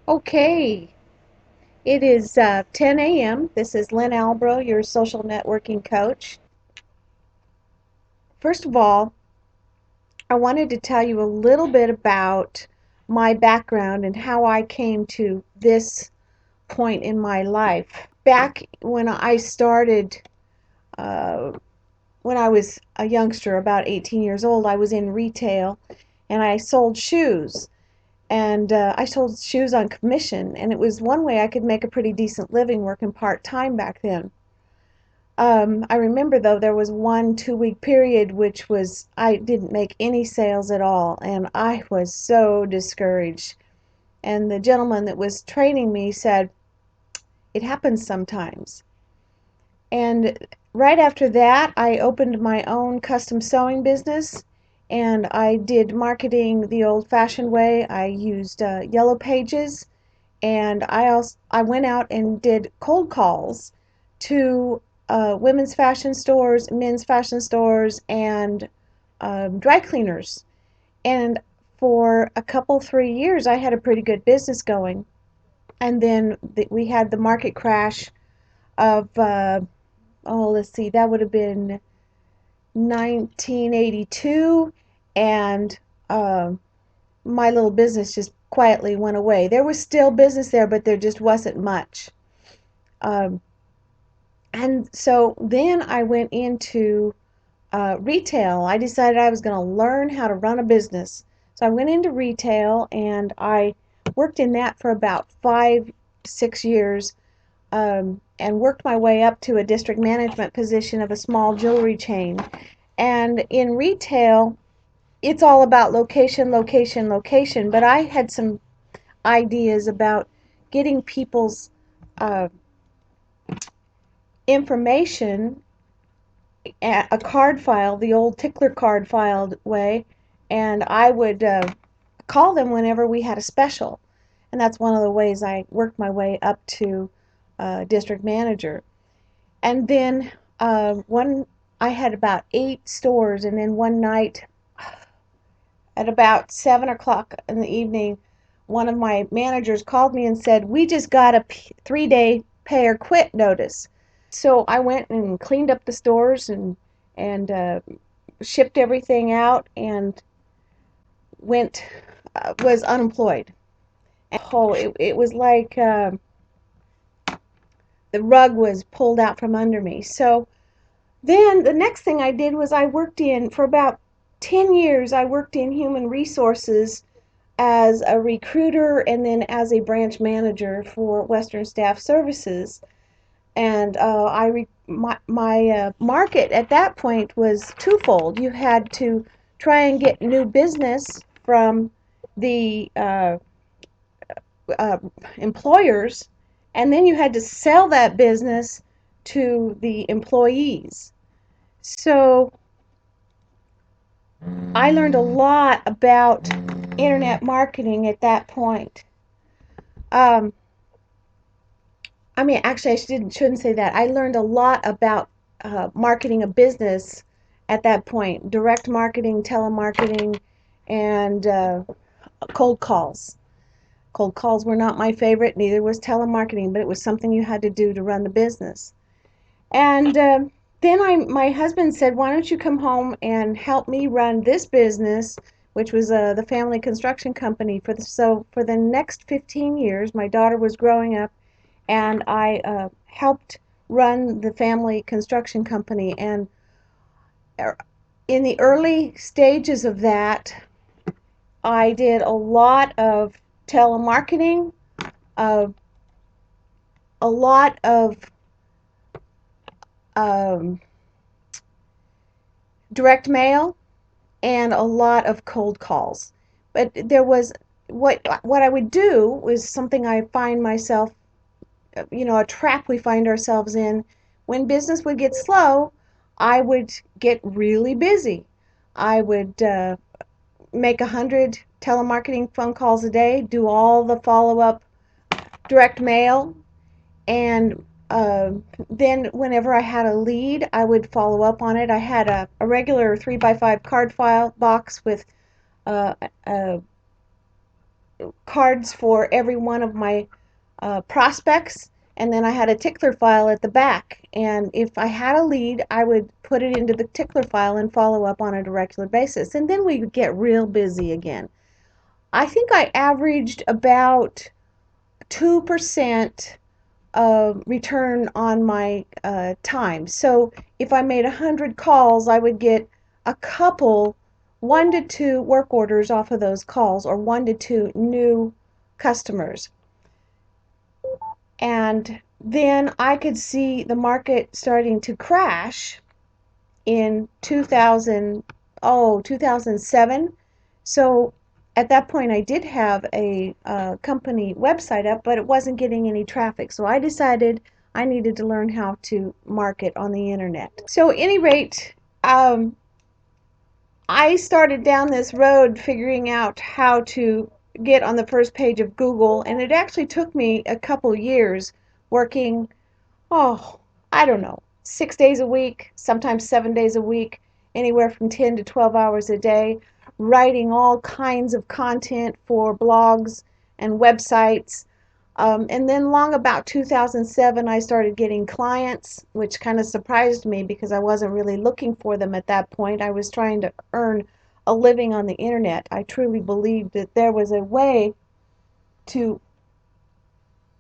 Okay, it is 10 a.m. This is Lynn Albro, your social networking coach. First of all, I wanted to tell you a little bit about my background and how I came to this point in my life. Back when I started, uh, when I was a youngster, about 18 years old, I was in retail and I sold shoes. And I sold shoes on commission, and it was one way I could make a pretty decent living working part-time back then. I remember though there was one 2 week period which was I didn't make any sales at all, and I was so discouraged. And the gentleman that was training me said, "It happens sometimes." And right after that, I opened my own custom sewing business, and I did marketing the old-fashioned way. I used Yellow Pages, and I went out and did cold calls to women's fashion stores, men's fashion stores, and dry cleaners. And for a couple, 3 years, I had a pretty good business going. And then we had the market crash of, let's see, that would have been 1982, and my little business just quietly went away. There was still business there, but there just wasn't much. Um, and so then I went into retail. I decided I was going to learn how to run a business. So I went into retail and I worked in that for about 5, 6 years, and worked my way up to a district management position of a small jewelry chain. And in retail, it's all about location, location, location. But I had some ideas about getting people's uh, information, a card file, the old tickler card filed way, and I would call them whenever we had a special. And that's one of the ways I worked my way up to district manager. And then one, I had about 8 stores, and then one night at about 7 o'clock in the evening, one of my managers called me and said, "We just got a 3-day pay or quit notice." So I went and cleaned up the stores and shipped everything out and went was unemployed. And it was like the rug was pulled out from under me. So then the next thing I did was I worked in for about 10 years. I worked in human resources as a recruiter and then as a branch manager for Western Staff Services. And my market at that point was twofold. You had to try and get new business from the uh, employers, and then you had to sell that business to the employees. So I learned a lot about internet marketing at that point. Um, actually, shouldn't say that. I learned a lot about marketing a business at that point: direct marketing, telemarketing, and cold calls. Cold calls were not my favorite, neither was telemarketing, but it was something you had to do to run the business. And then my husband said, "Why don't you come home and help me run this business?" Which was the family construction company. So for the next 15 years, my daughter was growing up, and I helped run the family construction company. And in the early stages of that, I did a lot of telemarketing, uh, a lot of um, direct mail, and a lot of cold calls. But there was what I would do was something I find myself, a trap we find ourselves in. When business would get slow, I would get really busy. I would make 100 telemarketing phone calls a day, do all the follow-up direct mail, and then whenever I had a lead, I would follow up on it. I had a regular 3x5 card file box with uh, uh, cards for every one of my prospects, and then I had a tickler file at the back. And if I had a lead, I would put it into the tickler file and follow up on a regular basis. And then we would get real busy again. I think I averaged about 2% return on my time. So if I made 100 calls, I would get a couple, 1 to 2 work orders off of those calls, or 1 to 2 new customers. And then I could see the market starting to crash in 2007. So at that point, I did have a company website up, but it wasn't getting any traffic. So I decided I needed to learn how to market on the internet. So at any rate, I started down this road figuring out how to get on the first page of Google, and it actually took me a couple years working, oh, I don't know, 6 days a week, sometimes 7 days a week, anywhere from 10 to 12 hours a day, writing all kinds of content for blogs and websites. And then long about 2007, I started getting clients, which kind of surprised me because I wasn't really looking for them at that point. I was trying to earn a living on the internet. I truly believed that there was a way to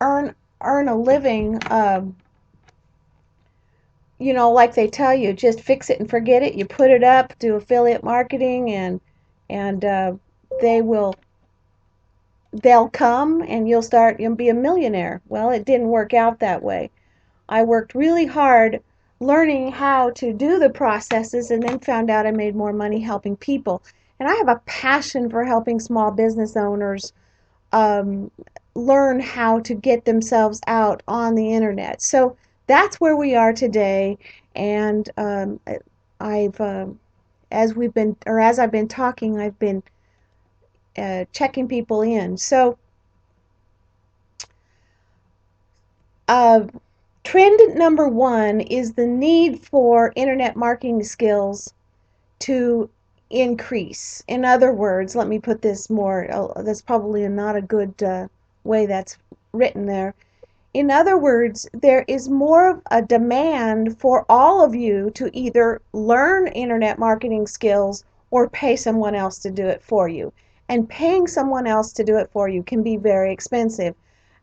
earn a living, like they tell you, just fix it and forget it. You put it up, do affiliate marketing, and they will they'll come and you'll be a millionaire. Well, it didn't work out that way. I worked really hard learning how to do the processes, and then found out I made more money helping people. And I have a passion for helping small business owners um, learn how to get themselves out on the internet. So that's where we are today. And I've as I've been talking, I've been checking people in. So uh, trend number one is the need for internet marketing skills to increase. In other words, let me put this more, that's probably not a good way that's written there. In other words, there is more of a demand for all of you to either learn internet marketing skills or pay someone else to do it for you. And paying someone else to do it for you can be very expensive.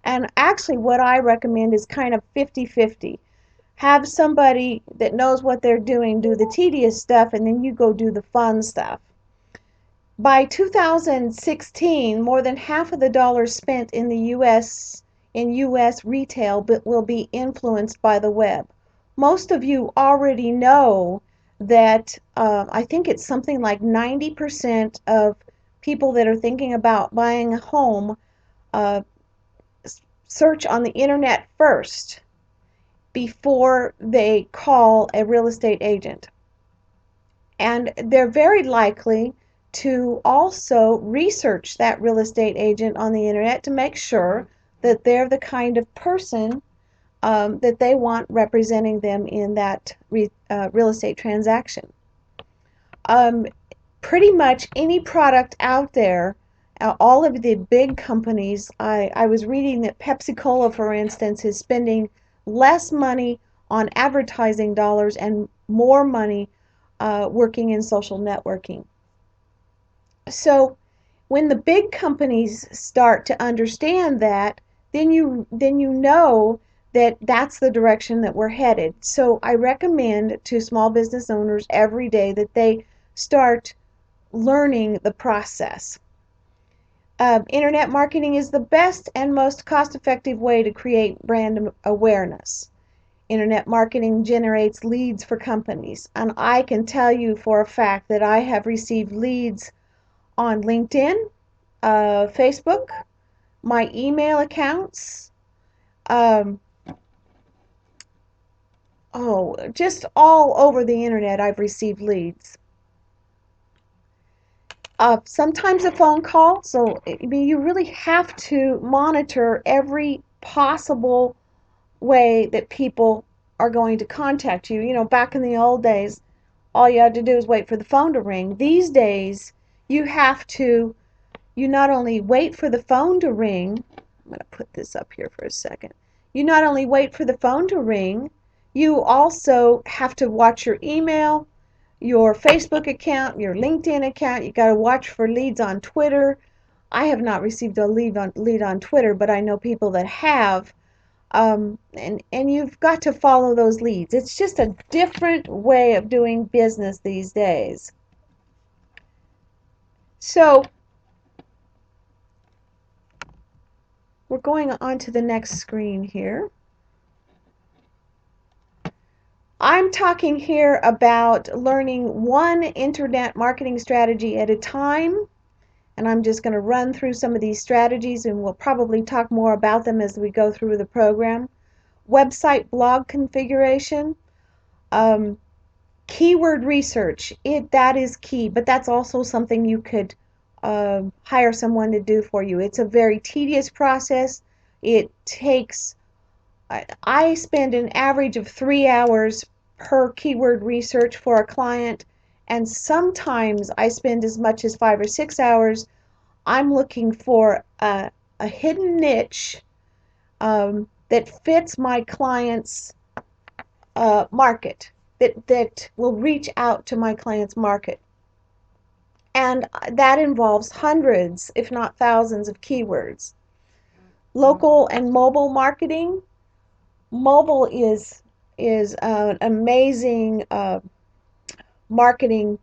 And actually, what I recommend is kind of 50-50. Have somebody that knows what they're doing do the tedious stuff, and then you go do the fun stuff. By 2016, more than half of the dollars spent in the U.S. retail will be influenced by the web. Most of you already know that I think it's something like 90% of people that are thinking about buying a home uh, search on the internet first before they call a real estate agent. And they're very likely to also research that real estate agent on the internet to make sure that they're the kind of person that they want representing them in that real estate transaction. Um, Pretty much any product out there, all of the big companies, I was reading that Pepsi Cola, for instance, is spending less money on advertising dollars and more money working in social networking. So when the big companies start to understand that, then you know that that's the direction that we're headed. So I recommend to small business owners every day that they start learning the process. Internet marketing is the best and most cost-effective way to create brand awareness. Internet marketing generates leads for companies, and I can tell you for a fact that I have received leads on LinkedIn, Facebook, my email accounts, um, just all over the internet I've received leads. Sometimes a phone call, so I mean, you really have to monitor every possible way that people are going to contact you. Back in the old days, all you had to do is wait for the phone to ring. These days, you have to You not only wait for the phone to ring, I'm going to put this up here for a second. You not only wait for the phone to ring, you also have to watch your email, your Facebook account, your LinkedIn account. You got to watch for leads on Twitter. I have not received a lead on Twitter, but I know people that have. And you've got to follow those leads. It's just a different way of doing business these days. So we're going on to the next screen here. I'm talking here about learning one internet marketing strategy at a time, and I'm just going to run through some of these strategies, and we'll probably talk more about them as we go through the program. Website blog configuration, keyword research, that is key, but that's also something you could hire someone to do for you. It's a very tedious process. It takes I spend an average of 3 hours per keyword research for a client, and sometimes I spend as much as 5 or 6 hours. I'm looking for a hidden niche that fits my client's market, that will reach out to my client's market. And that involves hundreds, if not thousands, of keywords. Local and mobile marketing. Mobile is an amazing marketing.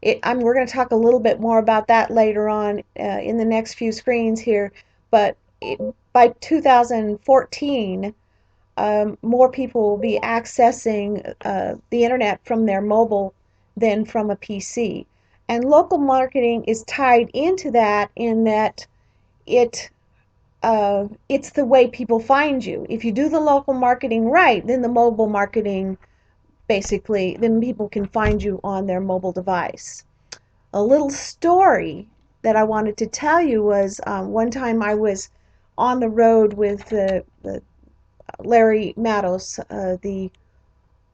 We're going to talk a little bit more about that later on in the next few screens here. But by 2014, more people will be accessing the internet from their mobile than from a PC. And local marketing is tied into that in that it's the way people find you. If you do the local marketing right, then the mobile marketing basically, then people can find you on their mobile device. A little story that I wanted to tell you was one time I was on the road with the Larry Matos, the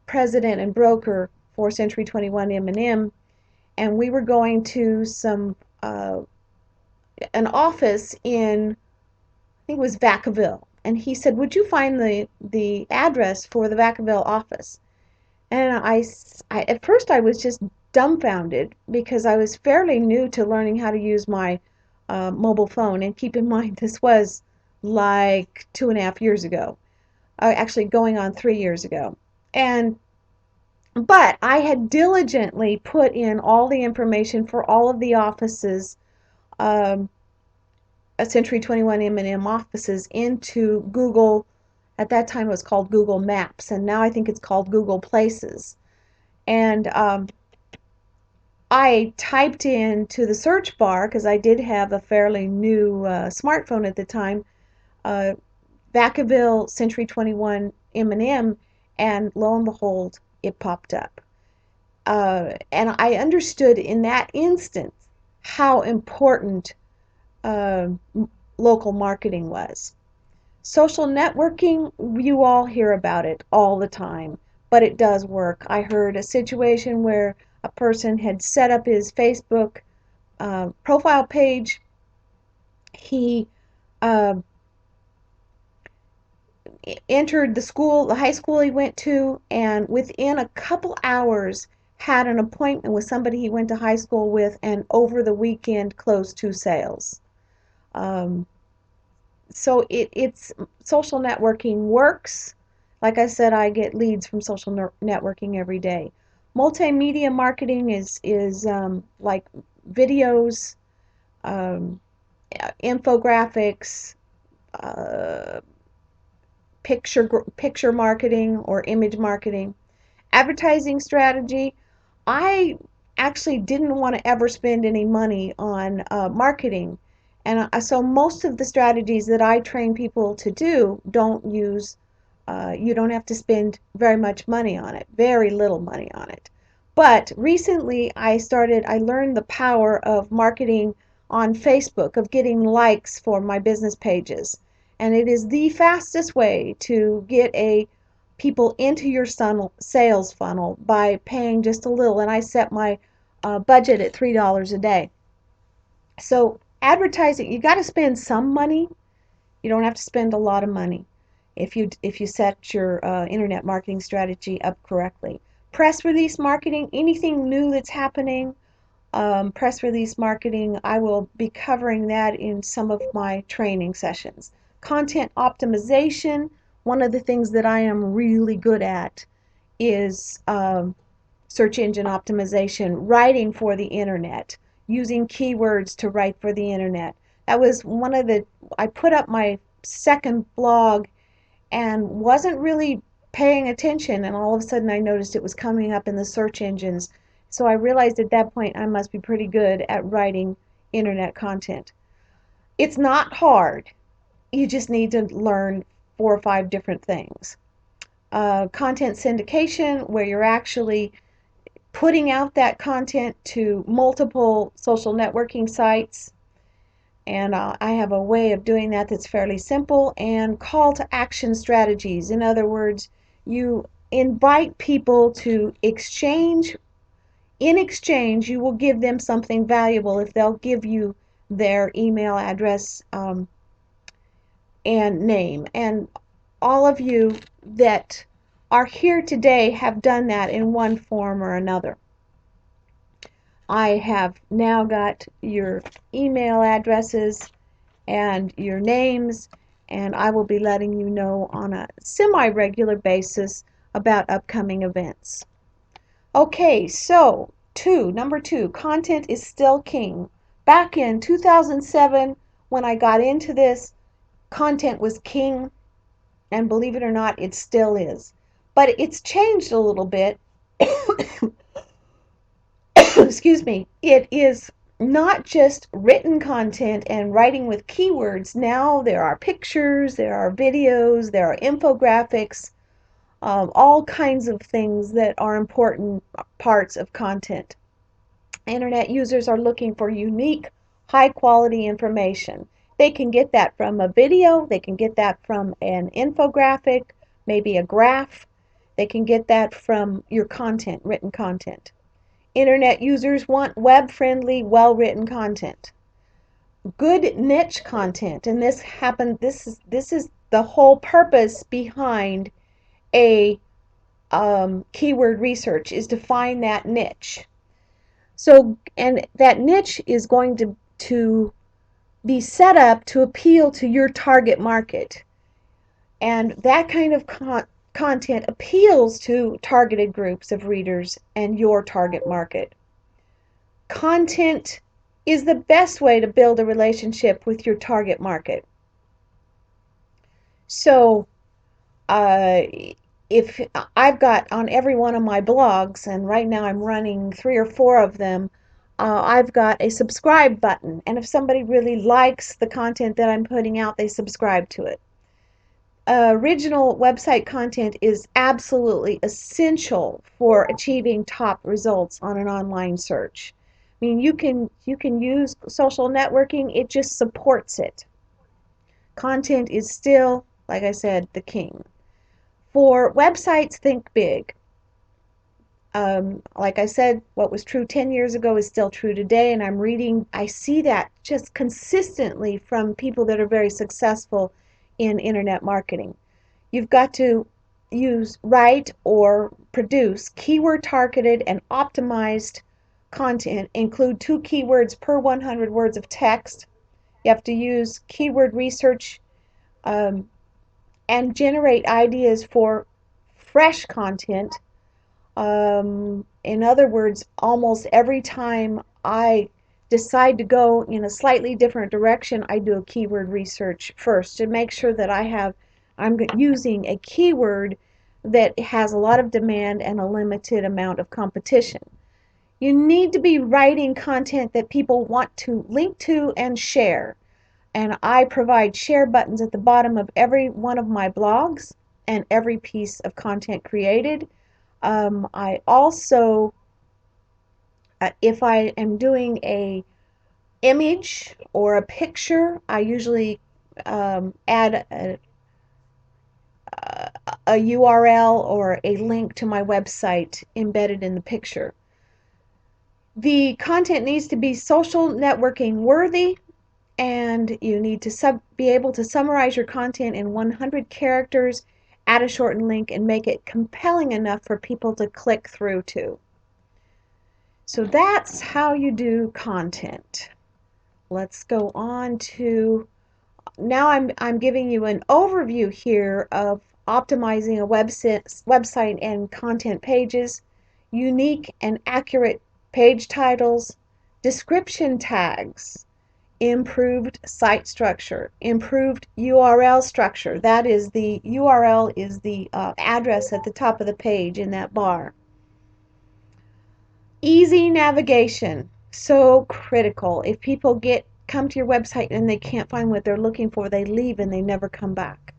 president and broker for Century 21 M&M, and we were going to an office in, I think it was Vacaville, and he said, "Would you find the address for the Vacaville office?" And at first I was just dumbfounded because I was fairly new to learning how to use my mobile phone. And keep in mind, this was like 2.5 years ago, actually going on 3 years ago. But I had diligently put in all the information for all of the offices, um, Century 21 M&M offices, into Google. At that time it was called Google Maps, and now I think it's called Google Places. And I typed into the search bar, because I did have a fairly new smartphone at the time, Vacaville Century 21 M&M, and lo and behold, it popped up. And I understood in that instance how important uh, local marketing was. Social networking, you all hear about it all the time, but it does work. I heard a situation where a person had set up his Facebook profile page. He uh, entered the high school he went to, and within a couple hours had an appointment with somebody he went to high school with, and over the weekend closed 2 sales. Um, so it's social networking works. Like I said, I get leads from social networking every day. Multimedia marketing is like videos, um, infographics, uh, picture marketing or image marketing. Advertising strategy. I actually didn't want to ever spend any money on marketing, and so most of the strategies that I train people to do don't use. You don't have to spend very much money on it, very little money on it. But recently I learned the power of marketing on Facebook, of getting likes for my business pages. And it is the fastest way to get people into your sales funnel by paying just a little. And I set my budget at $3 a day. So Advertising, you got to spend some money. You don't have to spend a lot of money if you set your internet marketing strategy up correctly. Press release marketing, anything new that's happening, press release marketing, I will be covering that in some of my training sessions. Content optimization, one of the things that I am really good at is search engine optimization, writing for the internet, using keywords to write for the internet. That was one of the, I put up my second blog and wasn't really paying attention, and all of a sudden I noticed it was coming up in the search engines. So I realized at that point I must be pretty good at writing internet content. It's not hard. You just need to learn 4 or 5 different things. Content syndication, where you're actually putting out that content to multiple social networking sites. And I have a way of doing that that's fairly simple. And call to action strategies. In other words, you invite people to exchange. In exchange, you will give them something valuable if they'll give you their email address and name. And all of you that are here today have done that in one form or another. I have now got your email addresses and your names, and I will be letting you know on a semi-regular basis about upcoming events. Okay, so number two, content is still king. Back in 2007, when I got into this, content was king, and believe it or not, it still is. But it's changed a little bit. Excuse me. It is not just written content and writing with keywords. Now there are pictures, there are videos, there are infographics, all kinds of things that are important parts of content. Internet users are looking for unique, high quality information. They can get that from a video, they can get that from an infographic, maybe a graph. They can get that from your content, written content. Internet users want web-friendly, well-written content. Good niche content, and this is the whole purpose behind a keyword research, is to find that niche. So, and that niche is going to be set up to appeal to your target market. And that kind of content appeals to targeted groups of readers and your target market. Content is the best way to build a relationship with your target market. So, if I've got on every one of my blogs, and right now I'm running 3 or 4 of them, I've got a subscribe button, and if somebody really likes the content that I'm putting out, they subscribe to it. Original website content is absolutely essential for achieving top results on an online search. I mean, you can use social networking, it just supports it. Content is still, like I said, the king. For websites, think big. Like I said, what was true 10 years ago is still true today, and I see that just consistently from people that are very successful in internet marketing. You've got to write or produce keyword targeted and optimized content, include 2 keywords per 100 words of text. You have to use keyword research and generate ideas for fresh content. In other words, almost every time I decide to go in a slightly different direction, I do a keyword research first to make sure that I'm using a keyword that has a lot of demand and a limited amount of competition. You need to be writing content that people want to link to and share. And I provide share buttons at the bottom of every one of my blogs and every piece of content created. I also, if I am doing a image or a picture, I usually add a URL or a link to my website embedded in the picture. The content needs to be social networking worthy. and you need to be able to summarize your content in 100 characters, add a shortened link, and make it compelling enough for people to click through to. So that's how you do content. Let's go on to, now I'm giving you an overview here of optimizing a website and content pages, unique and accurate page titles, description tags, improved site structure, improved URL structure. That is, the URL is the address at the top of the page in that bar. Easy navigation, so critical. If people come to your website and they can't find what they're looking for, they leave and they never come back.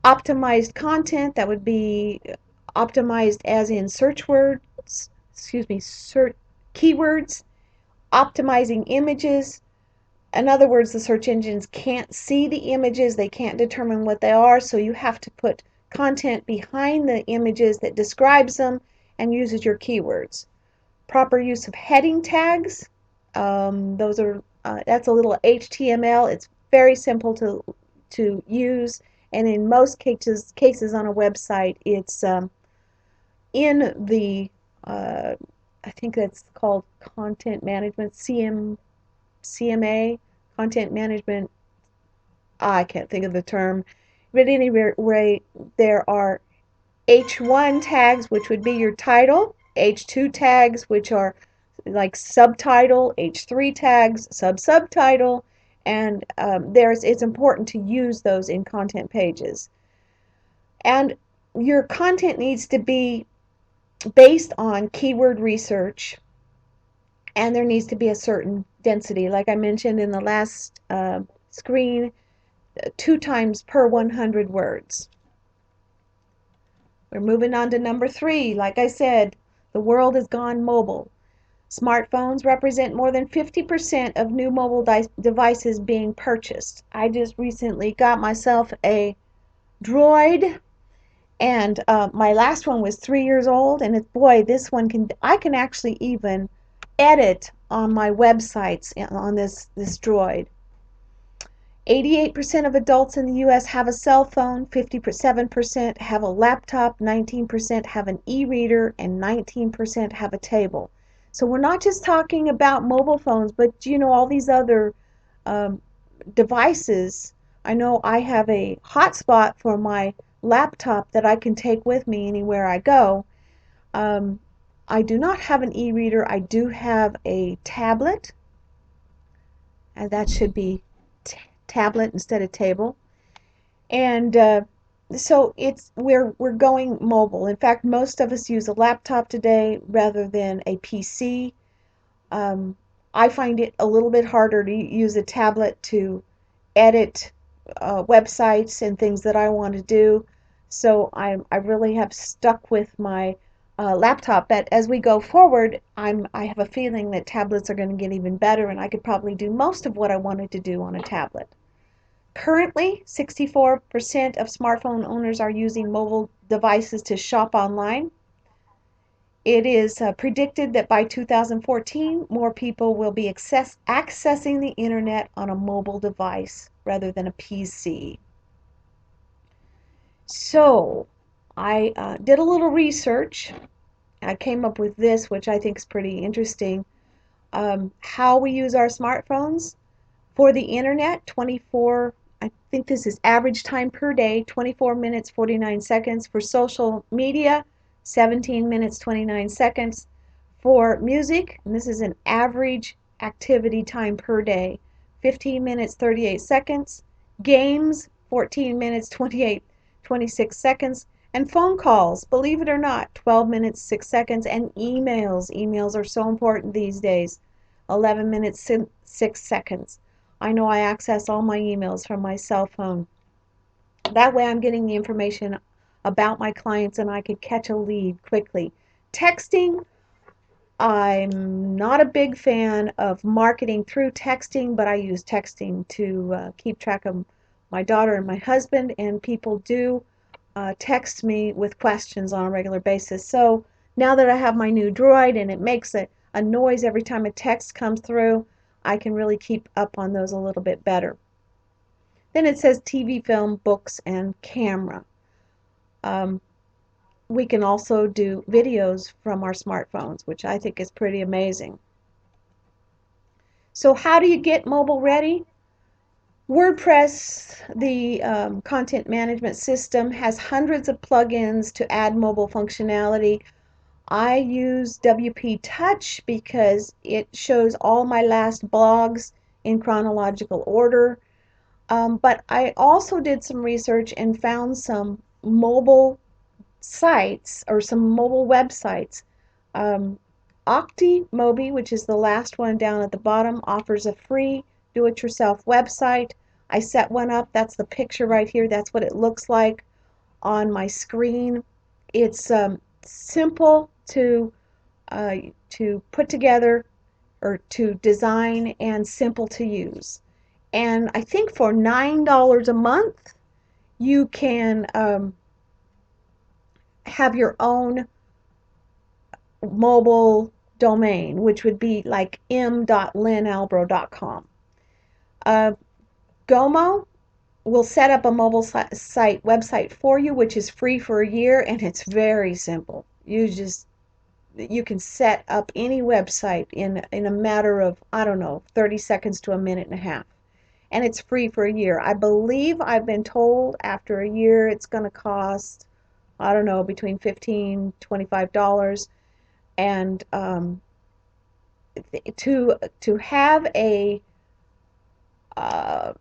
Optimized content, that would be optimized as in search words, search keywords, optimizing images. In other words, the search engines can't see the images, they can't determine what they are, so you have to put content behind the images that describes them and uses your keywords. Proper use of heading tags. Those are that's a little HTML. It's very simple to use, and in most cases on a website, it's in the I think that's called content management, CMA, content management. I can't think of the term, but anyway, there are H1 tags, which would be your title, H2 tags, which are like subtitle, H3 tags, subtitle, and it's important to use those in content pages. And your content needs to be based on keyword research, and there needs to be a certain density. Like I mentioned in the last screen, 2 times per 100 words. We're moving on to number 3. Like I said, the world has gone mobile. Smartphones represent more than 50% of new mobile devices being purchased. I just recently got myself a Droid, and my last one was 3 years old, and boy, this one I can actually even edit on my websites on this Droid. 88% of adults in the U.S. have a cell phone, 57% have a laptop, 19% have an e-reader, and 19% have a table. So we're not just talking about mobile phones, but all these other devices. I know I have a hotspot for my laptop that I can take with me anywhere I go. I do not have an e-reader. I do have a tablet, and that should be tablet instead of table. And so we're going mobile. In fact, most of us use a laptop today rather than a PC. I find it a little bit harder to use a tablet to edit websites and things that I want to do. So I really have stuck with my laptop. But as we go forward, I have a feeling that tablets are going to get even better, and I could probably do most of what I wanted to do on a tablet. Currently, 64% of smartphone owners are using mobile devices to shop online. It is predicted that by 2014, more people will be accessing the internet on a mobile device rather than a PC. So, I did a little research. I came up with this, which I think is pretty interesting. How we use our smartphones. For the internet, I think this is average time per day, 24 minutes 49 seconds. For social media, 17 minutes 29 seconds. For music, and this is an average activity time per day, 15 minutes 38 seconds. Games, 14 minutes 26 seconds. And phone calls, believe it or not, 12 minutes 6 seconds. And emails are so important these days, 11 minutes 6 seconds. I know I access all my emails from my cell phone. That way I'm getting the information about my clients and I could catch a lead quickly. Texting, I'm not a big fan of marketing through texting, but I use texting to keep track of my daughter and my husband, and people do text me with questions on a regular basis. So now that I have my new Droid and it makes a noise every time a text comes through, I can really keep up on those a little bit better. Then it says TV, film, books, and camera. Um, we can also do videos from our smartphones, which I think is pretty amazing. So how do you get mobile ready? WordPress, the content management system, has hundreds of plugins to add mobile functionality. I use WP Touch because it shows all my last blogs in chronological order. But I also did some research and found some mobile sites or some mobile websites. Um, OctiMobi, which is the last one down at the bottom, offers a free do-it-yourself website. I set one up. That's the picture right here. That's what it looks like on my screen. It's simple to put together or to design and simple to use. And I think for $9 a month, you can have your own mobile domain, which would be like m.lynnalbro.com. Uh, Gomo will set up a mobile site website for you, which is free for a year, and it's very simple. You can set up any website in a matter of, I don't know, 30 seconds to a minute and a half. And it's free for a year. I believe I've been told after a year it's going to cost, I don't know, between $15, $25. And to have uh,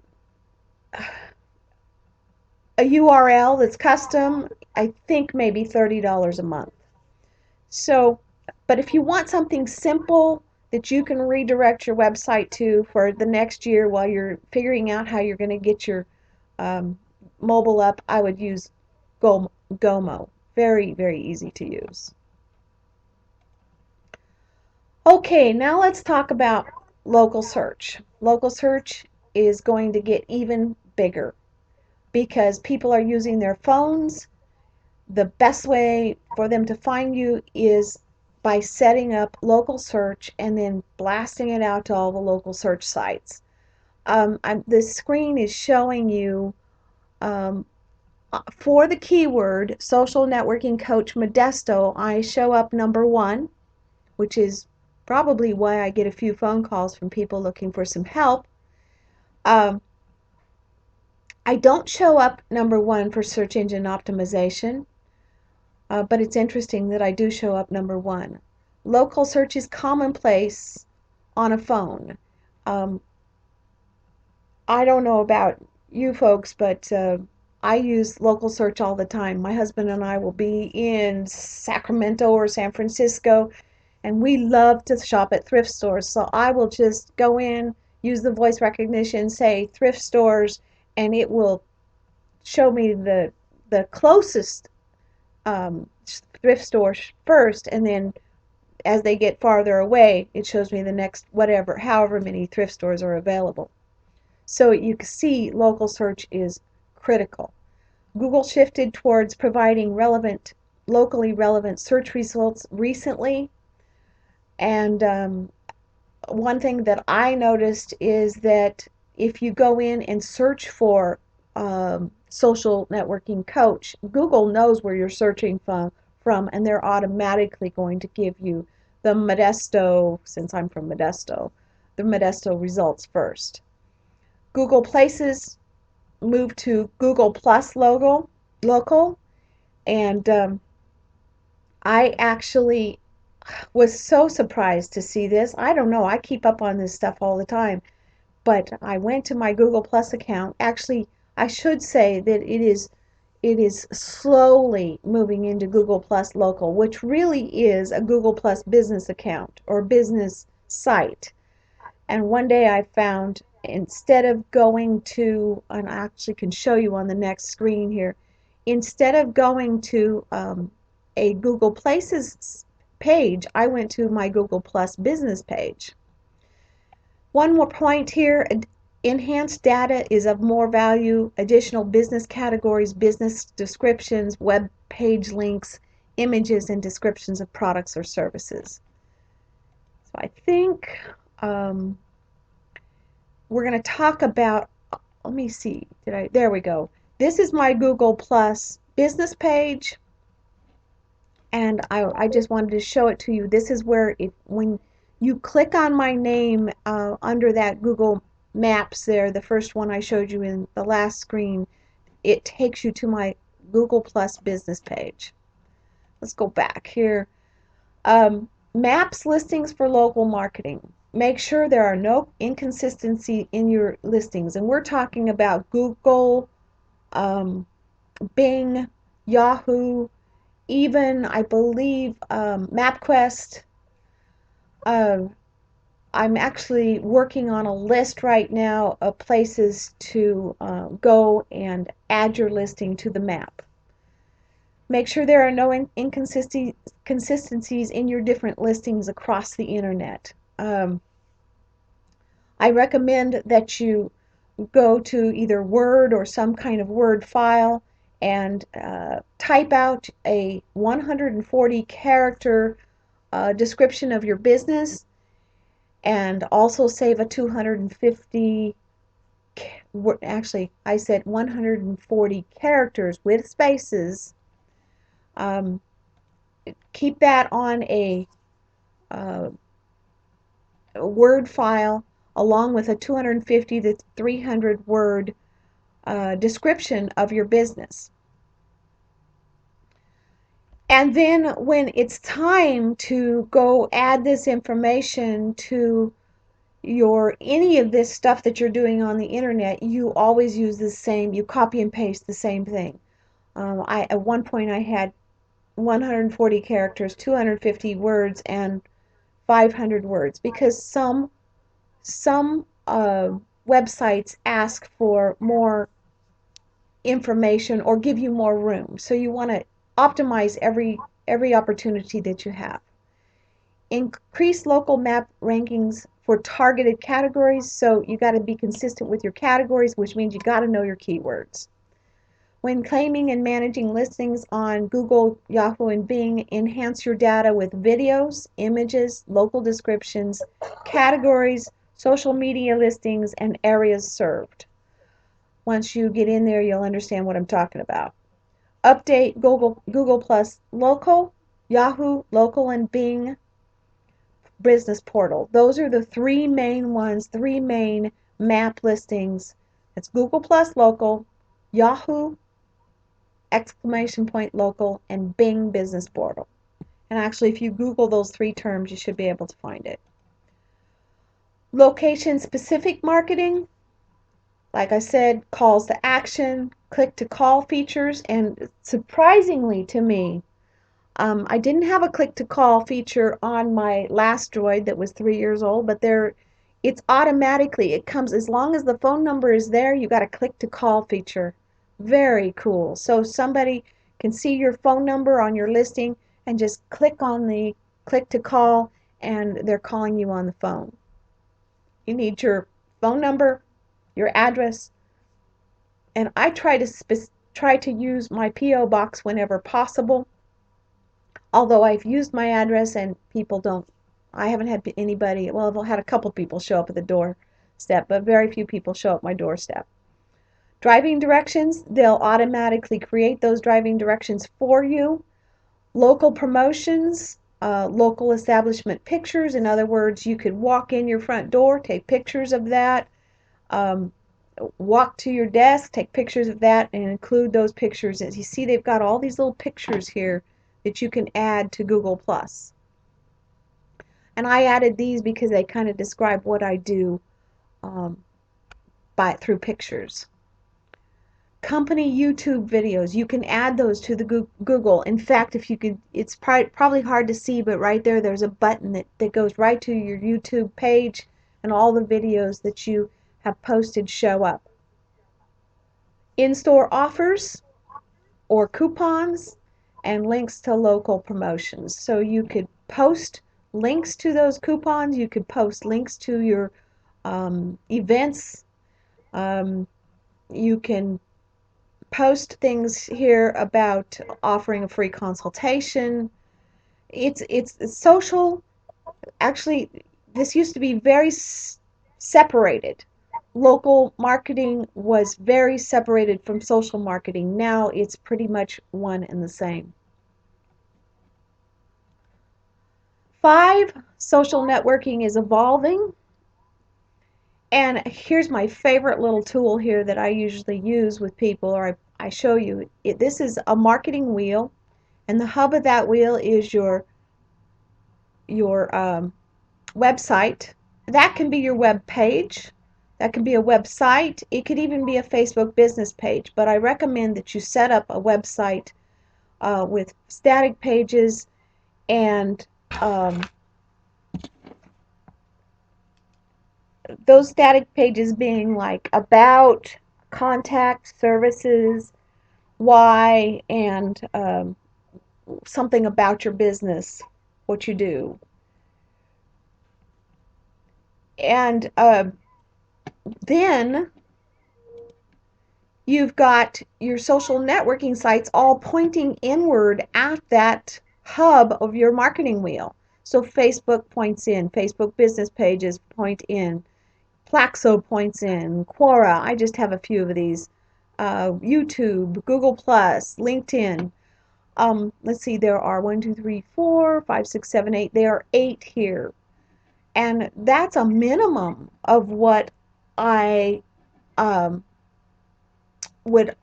a URL that's custom, I think maybe $30 a month. So, but if you want something simple that you can redirect your website to for the next year while you're figuring out how you're going to get your um, mobile up, I would use Gomo. Very, very easy to use. Okay, now let's talk about local search. Local search is going to get even bigger because people are using their phones. The best way for them to find you is by setting up local search and then blasting it out to all the local search sites. The screen is showing you um, for the keyword social networking coach Modesto, I show up #1, which is probably why I get a few phone calls from people looking for some help. Um, I don't show up #1 for search engine optimization. But it's interesting that I do show up #1. Local search is commonplace on a phone. Um, I don't know about you folks, but I use local search all the time. My husband and I will be in Sacramento or San Francisco, and we love to shop at thrift stores. So I will just go in, use the voice recognition, say thrift stores, and it will show me the closest thrift store first, and then as they get farther away, it shows me the next whatever, however many thrift stores are available. So you can see local search is critical. Google shifted towards providing locally relevant search results recently, and one thing that I noticed is that if you go in and search for social networking coach, Google knows where you're searching from, and they're automatically going to give you the Modesto, since I'm from Modesto, the Modesto results first. Google Places moved to Google Plus local, and I actually was so surprised to see this. I don't know, I keep up on this stuff all the time, but I went to my Google Plus account. Actually, I should say that it is slowly moving into Google Plus Local, which really is a Google Plus business account or business site. And one day I found, instead of going to, and I actually can show you on the next screen here, instead of going to a Google Places page, I went to my Google Plus business page. One more point here, enhanced data is of more value. Additional business categories, business descriptions, web page links, images, and descriptions of products or services. So I think we're going to talk about, let me see, there we go. This is my Google Plus business page, and I just wanted to show it to you. This is where when you click on my name under that Google Maps there, the first one I showed you in the last screen, it takes you to my Google Plus business page. Let's go back here. Maps listings for local marketing. Make sure there are no inconsistency in your listings. And we're talking about Google, um, Bing, Yahoo, even I believe MapQuest. Uh, I'm actually working on a list right now of places to go and add your listing to the map. Make sure there are no inconsistencies in your different listings across the internet. I recommend that you go to either Word or some kind of Word file and type out a 140 character description of your business, and also save a 250, actually I said 140 characters with spaces. Keep that on uh, a Word file along with a 250 to 300 word description of your business. And then when it's time to go add this information to any of this stuff that you're doing on the internet, you always use the same, you copy and paste the same thing. At one point I had 140 characters, 250 words, and 500 words, because some websites ask for more information or give you more room. So you want to optimize every opportunity that you have. Increase local map rankings for targeted categories. So you got to be consistent with your categories, which means you got to know your keywords. When claiming and managing listings on Google, Yahoo, and Bing, enhance your data with videos, images, local descriptions, categories, social media listings, and areas served. Once you get in there, you'll understand what I'm talking about. Update Google Plus Local, Yahoo, Local, and Bing Business Portal. Those are the three main ones, three main map listings. It's Google Plus Local, Yahoo, exclamation point local, and Bing Business Portal. And actually, if you Google those three terms, you should be able to find it. Location specific marketing, like I said, calls to action, click to call features, and surprisingly to me, I didn't have a click to call feature on my last Droid that was 3 years old, but it's automatically, it comes as long as the phone number is there, you got a click to call feature. Very cool. So somebody can see your phone number on your listing and just click on the click to call, and they're calling you on the phone. You need your phone number, your address, and I try to use my P.O. box whenever possible. Although I've used my address and people don't, I haven't had anybody, well, I've had a couple people show up at the doorstep, but very few people show up at my doorstep. Driving directions, they'll automatically create those driving directions for you. Local promotions, local establishment pictures. In other words, you could walk in your front door, take pictures of that, um, walk to your desk, take pictures of that, and include those pictures. As you see, they've got all these little pictures here that you can add to Google Plus. And I added these because they kind of describe what I do um, through pictures. Company YouTube videos, you can add those to the Google. In fact, if you could, it's probably hard to see, but right there's a button that goes right to your YouTube page, and all the videos that you have posted show up. In-store offers or coupons and links to local promotions. So you could post links to those coupons, you could post links to your events, you can post things here about offering a free consultation. It's social. Actually, this used to be very separated. local marketing was very separated from social marketing. Now it's pretty much one and the same. 5, social networking is evolving. And here's my favorite little tool here that I usually use with people, or I show you. This is a marketing wheel, and the hub of that wheel is your website. That can be your web page. That can be a website. It could even be a Facebook business page. But I recommend that you set up a website with static pages and um, those static pages being like about, contact, services, why, and something about your business, what you do. And then you've got your social networking sites all pointing inward at that hub of your marketing wheel. So Facebook points in, Facebook business pages point in, Plaxo points in, Quora, I just have a few of these, YouTube, Google Plus, LinkedIn. Let's see, there are 1, 2, 3, 4, 5, 6, 7, 8. There are 8 here. And that's a minimum of what I um, would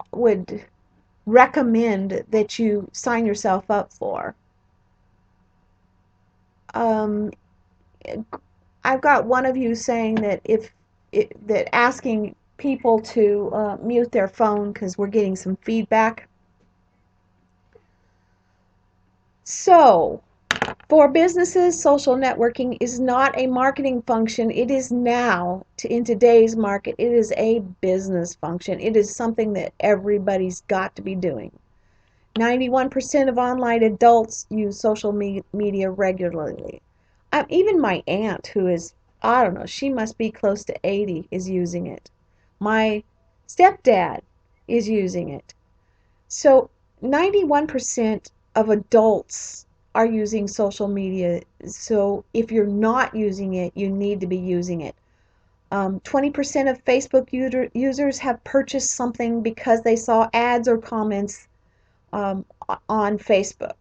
recommend that you sign yourself up for. Um, I've got one of you saying that that asking people to mute their phone because we're getting some feedback. So, for businesses, social networking is not a marketing function. It is now, in today's market, it is a business function. It is something that everybody's got to be doing. 91% of online adults use social media regularly. Even my aunt, who is, I don't know, she must be close to 80, is using it. My stepdad is using it. So 91% of adults are using social media. So if you're not using it, you need to be using it. 20% of Facebook users have purchased something because they saw ads or comments on Facebook.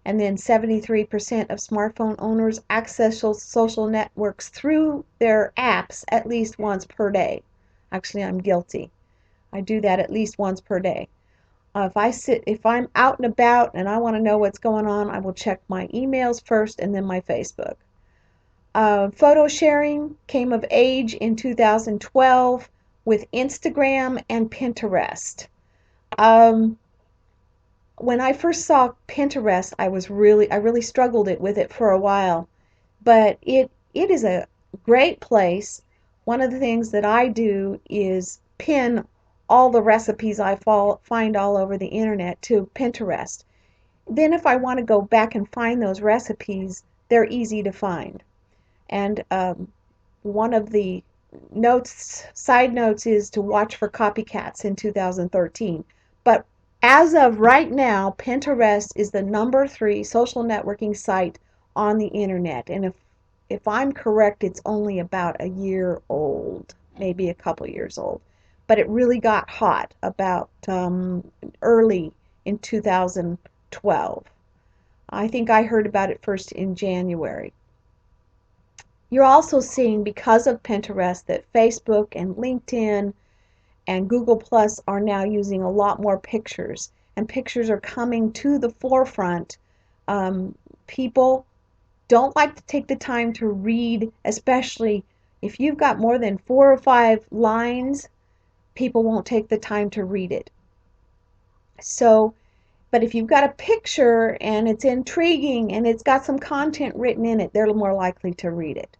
And then 73% of smartphone owners access social networks through their apps at least once per day. Actually, I'm guilty. I do that at least once per day. If I'm out and about and I want to know what's going on, I will check my emails first and then my Facebook. Photo sharing came of age in 2012 with Instagram and Pinterest. Um, when I first saw Pinterest, I really struggled with it for a while, but it is a great place. One of the things that I do is pin all the recipes I find all over the internet to Pinterest. Then if I want to go back and find those recipes, they're easy to find. And one of the side notes is to watch for copycats in 2013. But as of right now, Pinterest is the number 3 social networking site on the internet. And if I'm correct, it's only about a year old, maybe a couple years old. But it really got hot about early in 2012. I think I heard about it first in January. You're also seeing, because of Pinterest, that Facebook and LinkedIn and Google Plus are now using a lot more pictures, and pictures are coming to the forefront. People don't like to take the time to read, especially if you've got more than 4 or 5 lines, people won't take the time to read it. So, but if you've got a picture and it's intriguing and it's got some content written in it, they're more likely to read it.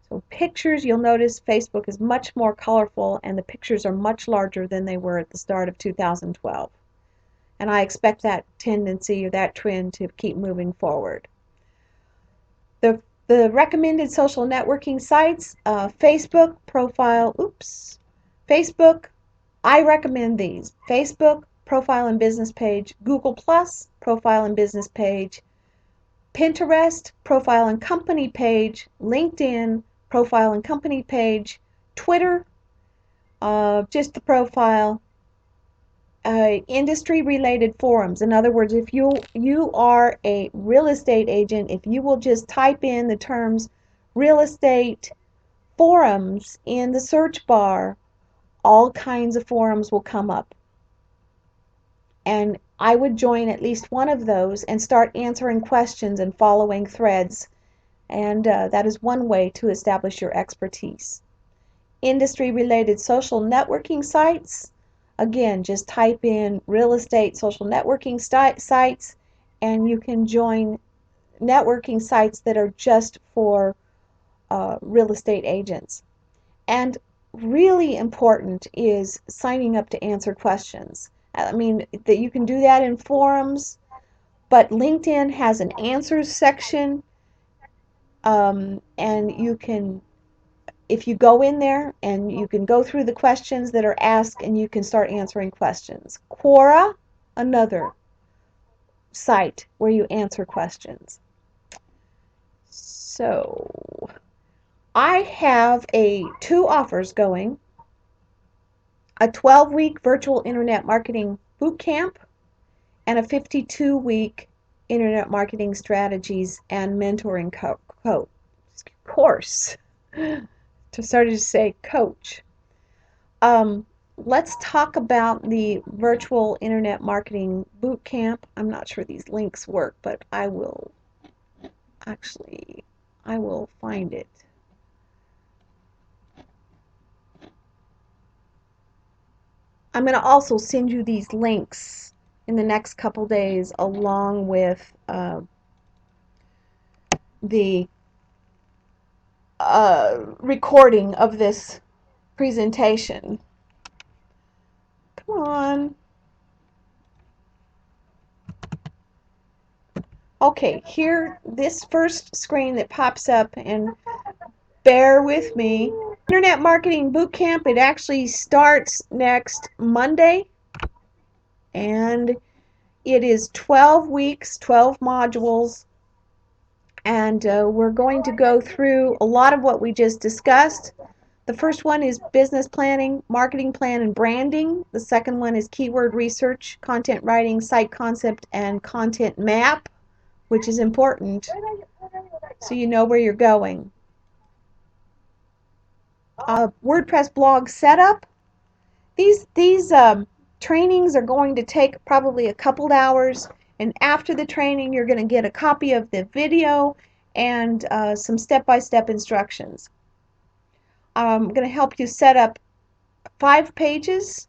So pictures, you'll notice Facebook is much more colorful and the pictures are much larger than they were at the start of 2012. And I expect that tendency or that trend to keep moving forward. The recommended social networking sites, Facebook profile, Facebook, I recommend these. Facebook, profile and business page, Google Plus, profile and business page, Pinterest, profile and company page, LinkedIn, profile and company page, Twitter, just the profile, industry-related forums. In other words, if you are a real estate agent, if you will just type in the terms real estate forums in the search bar, all kinds of forums will come up. And I would join at least one of those and start answering questions and following threads. And that is one way to establish your expertise. Industry-related social networking sites. Again, just type in real estate social networking sites, and you can join networking sites that are just for real estate agents. And really important is signing up to answer questions. I mean, that you can do that in forums, but LinkedIn has an answers section, and you can, if you go in there, and you can go through the questions that are asked, and you can start answering questions. Quora, another site where you answer questions. So I have two offers going: a 12-week virtual internet marketing bootcamp and a 52-week internet marketing strategies and mentoring course. To start to say coach. Let's talk about the virtual internet marketing bootcamp. I'm not sure these links work, but I will find it. I'm going to also send you these links in the next couple days, along with the recording of this presentation. Come on. Okay, here, this first screen that pops up, and bear with me. Internet Marketing Bootcamp, it actually starts next Monday, and it is 12 weeks, 12 modules, and we're going to go through a lot of what we just discussed. The first one is business planning, marketing plan, and branding. The second one is keyword research, content writing, site concept, and content map, which is important so you know where you're going. WordPress blog setup. These trainings are going to take probably a couple hours, and after the training you're going to get a copy of the video and some step-by-step instructions. I'm going to help you set up 5 pages: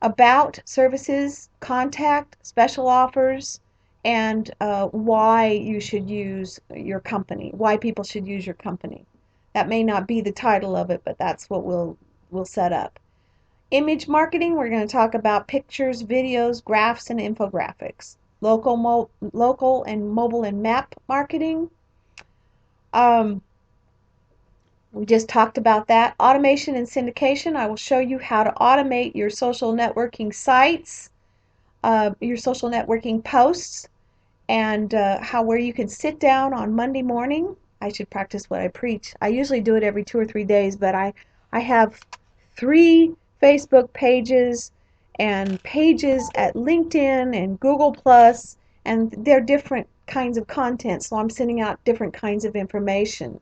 about, services, contact, special offers, and why you should use your company, why people should use your company. That may not be the title of it, but that's what we'll set up. Image marketing, we're going to talk about pictures, videos, graphs, and infographics. Local and mobile and map marketing. We just talked about that. Automation and syndication. I will show you how to automate your social networking sites, your social networking posts, and where you can sit down on Monday morning. I should practice what I preach. I usually do it every 2 or 3 days, but I have 3 Facebook pages and pages at LinkedIn and Google Plus, and they're different kinds of content, so I'm sending out different kinds of information.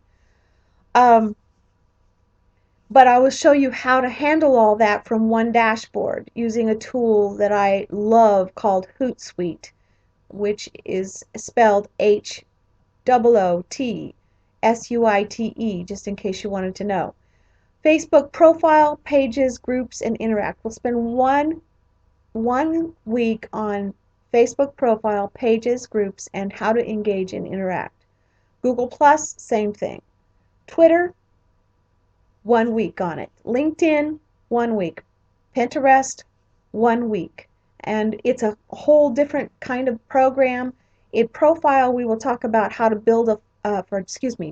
But I will show you how to handle all that from one dashboard using a tool that I love called Hootsuite, which is spelled HOOTSUITE, just in case you wanted to know. Facebook profile, pages, groups, and interact. We'll spend one week on Facebook profile, pages, groups, and how to engage and interact. Google Plus, same thing. Twitter, 1 week on it. LinkedIn, 1 week. Pinterest, 1 week. And it's a whole different kind of program. In profile, we will talk about how to build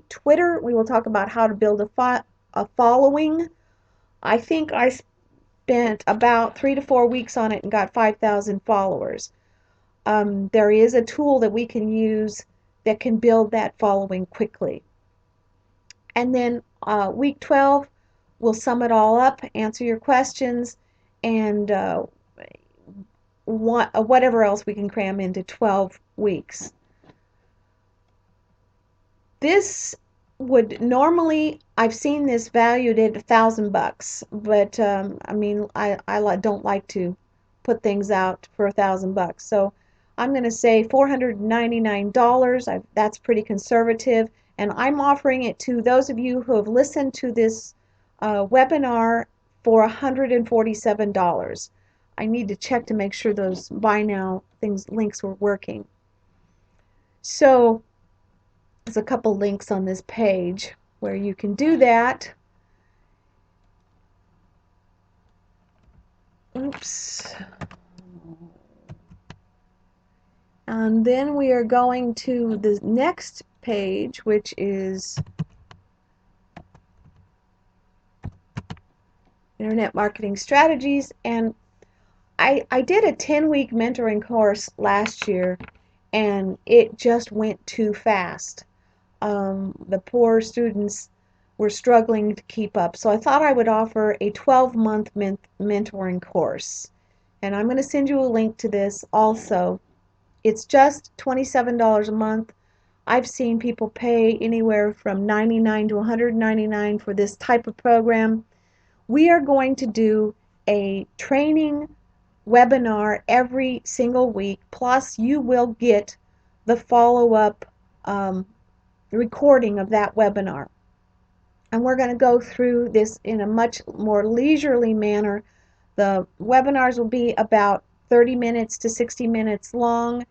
Twitter, we will talk about how to build a following. I think I spent about 3 to 4 weeks on it and got 5,000 followers. There is a tool that we can use that can build that following quickly. And then week 12, we'll sum it all up, answer your questions, and whatever else we can cram into 12 weeks. This would normally, I've seen this valued at $1,000, but I mean, I don't like to put things out for $1,000. So I'm going to say $499. That's pretty conservative, and I'm offering it to those of you who have listened to this webinar for $147. I need to check to make sure those buy now links were working. So there's a couple links on this page where you can do that. Oops. And then we are going to the next page, which is Internet Marketing Strategies. And I did a 10-week mentoring course last year, and it just went too fast. The poor students were struggling to keep up. So I thought I would offer a 12-month mentoring course. And I'm going to send you a link to this also. It's just $27 a month. I've seen people pay anywhere from $99 to $199 for this type of program. We are going to do a training webinar every single week, plus you will get the follow-up recording of that webinar. And we're going to go through this in a much more leisurely manner. The webinars will be about 30 minutes to 60 minutes long,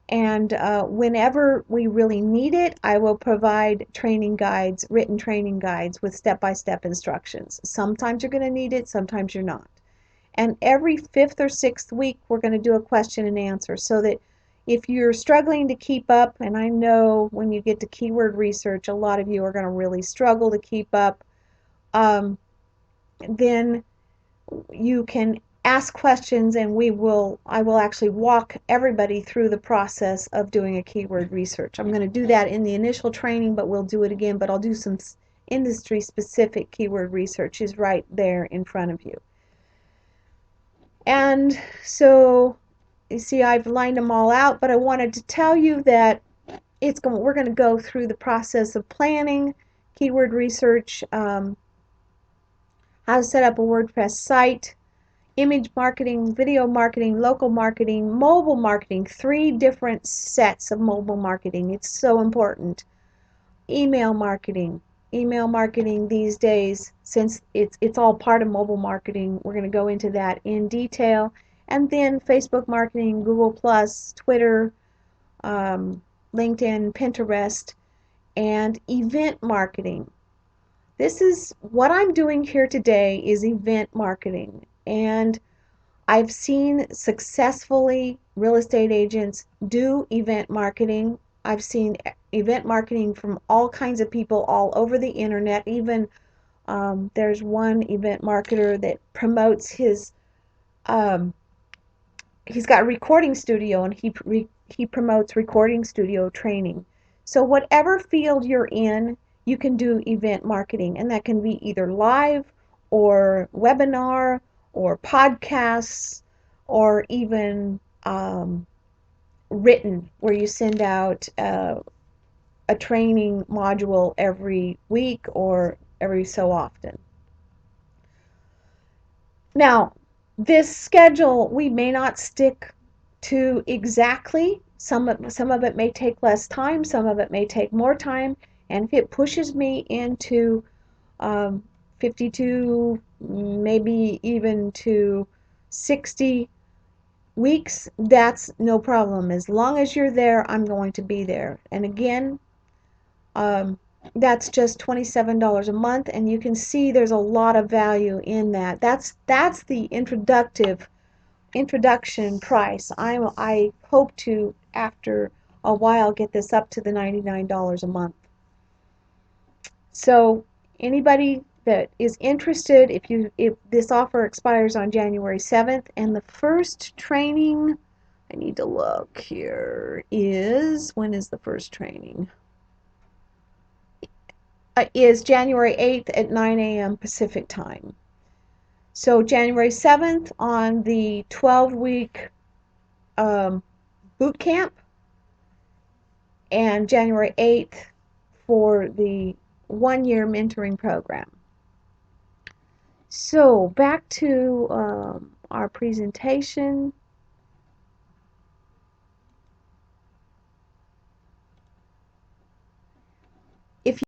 and whenever we really need it, I will provide training guides, written training guides with step-by-step instructions. Sometimes you're going to need it, sometimes you're not. And every 5th or 6th week, we're going to do a question and answer, so that if you're struggling to keep up, and I know when you get to keyword research, a lot of you are going to really struggle to keep up, then you can ask questions, and I will actually walk everybody through the process of doing a keyword research. I'm going to do that in the initial training, but we'll do it again, but I'll do some industry specific keyword research is right there in front of you. And so you see I've lined them all out, but I wanted to tell you that we're going to go through the process of planning, keyword research, how to set up a WordPress site, image marketing, video marketing, local marketing, mobile marketing, 3 different sets of mobile marketing. It's so important. Email marketing. Email marketing these days, since it's all part of mobile marketing, we're going to go into that in detail. And then Facebook marketing, Google+, Twitter, LinkedIn, Pinterest, and event marketing. This is what I'm doing here today is event marketing. And I've seen successfully real estate agents do event marketing. I've seen event marketing from all kinds of people all over the internet. Even there's one event marketer that promotes his he's got a recording studio, and he promotes recording studio training. So whatever field you're in, you can do event marketing, and that can be either live or webinar or podcasts, or even written, where you send out a training module every week or every so often. Now, this schedule we may not stick to exactly. Some of it may take less time, some of it may take more time, and if it pushes me into 52, maybe even to 60 weeks, that's no problem. As long as you're there, I'm going to be there. And again, that's just $27 a month, and you can see there's a lot of value in that. That's the introduction price. I hope to, after a while, get this up to the $99 a month. So anybody that is interested, if this offer expires on January 7th, and the first training, I need to look here, when is the first training? is January 8th at 9 a.m. Pacific time. So January 7th on the 12-week boot camp, and January 8th for the 1-year mentoring program. So back to our presentation. If